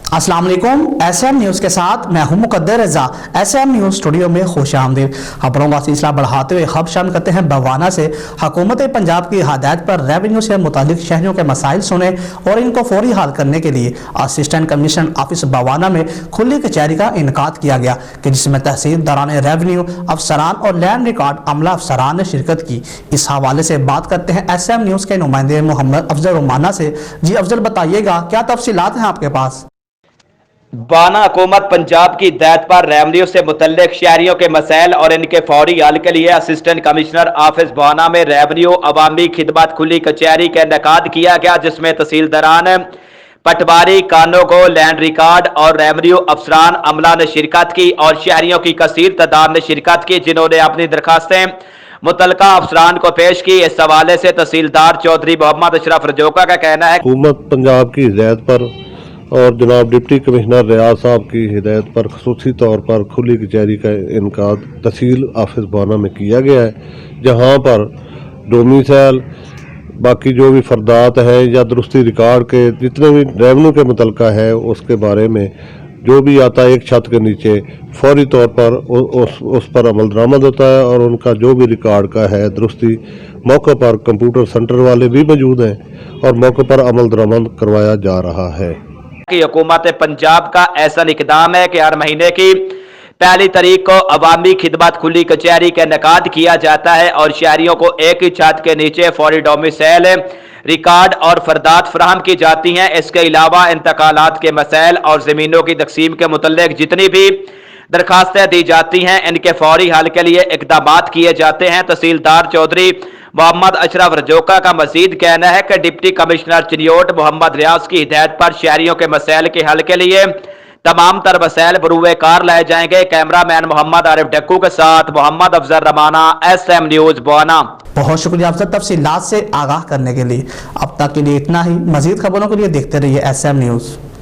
अस्सलाम वालेकुम। SM news के साथ मैं हूं मुकद्दर रज़ा। SM न्यूज़ स्टूडियो में खुश आमदीद। खबरों का सिलसिला बढ़ाते हुए खबर शामिल करते हैं बवाना से। हुकूमत पंजाब की हदायत पर रेवेन्यू से मुतालिक शहरियों के मसाइल सुने और इनको फौरी हल करने के लिए असिस्टेंट कमिश्नर ऑफिस बवाना में खुली कचहरी का इनकाद किया गया कि जिसमें तहसीलदारान रेवेन्यू, अफसरान और लैंड रिकॉर्ड अमला अफसरान ने शिरकत की। इस हवाले से बात करते हैं SM न्यूज़ के नुमाइंदे मोहम्मद अफजल रोमाना से। जी अफजल, बताइएगा क्या तफसीलात हैं आपके पास? बाना हुकूमत पंजाब की हिदायत पर रेवेन्यू से मुतल्लिक शहरियों के मसाइल और इनके फौरी हल के लिए असिस्टेंट कमिश्नर ऑफिस बाना में रेवेन्यू अवामी खिदमत खुली कचहरी का इनेकाद किया गया, जिसमें तहसीलदारान पटवारी, कानूगो, लैंड रिकॉर्ड और रेवेन्यू अफसरान अमला ने शिरकत की और शहरियों की कसीर तादाद ने शिरकत की, जिन्होंने अपनी दरखास्तें मुतलका अफसरान को पेश की। इस हवाले से तहसीलदार चौधरी मोहम्मद अशरफ रजौका का कहना है हुकूमत पंजाब की हिदायत पर और जनाब डिप्टी कमिश्नर रियाज साहब की हिदायत पर खसूसी तौर पर खुली कचहरी का इनकाद तहसील ऑफिस बाना में किया गया है, जहां पर डोमिसाइल बाकी जो भी फरदात है या दुरुस्ती रिकॉर्ड के जितने भी रेवेन्यू के मुतलका है उसके बारे में जो भी आता है एक छत के नीचे फौरी तौर पर उस पर अमल दरामद होता है और उनका जो भी रिकॉर्ड का है दुरुस्ती मौके पर कंप्यूटर सेंटर वाले भी मौजूद हैं और मौके पर अमल दरामद करवाया जा रहा है कि हुकूमत पंजाब का ऐसा इक़दाम है कि हर महीने की पहली तारीख को अवामी खिदमत खुली कचहरी का इनेकाद किया जाता है और शहरियों को एक ही छत के नीचे फौरी डोमिसाइल रिकॉर्ड और फरदात फराहम की जाती हैं। इसके अलावा इंतकालात के मसाइल और ज़मीनों की तकसीम के मुतल्लिक जितनी भी दरखास्तें दी जाती हैं इनके फौरी हल के लिए इक़दाम किए जाते हैं। तहसीलदार चौधरी मोहम्मद अशरफ रजौका का मजीद कहना है कि डिप्टी कमिश्नर चिन्योट मोहम्मद रियाज की हिदायत पर शहरियों के मसाइल के हल के लिए तमाम तर मसाइल बरूए कार लाए जाएंगे। कैमरामैन मोहम्मद आरिफ डक्कू के साथ मोहम्मद अफजल रमाना, SM न्यूज़ बाना। बहुत शुक्रिया अफजल तफसीलात से आगाह करने के लिए। अब तक के लिए इतना ही। मजीद खबरों के लिए देखते रहिए SM न्यूज़।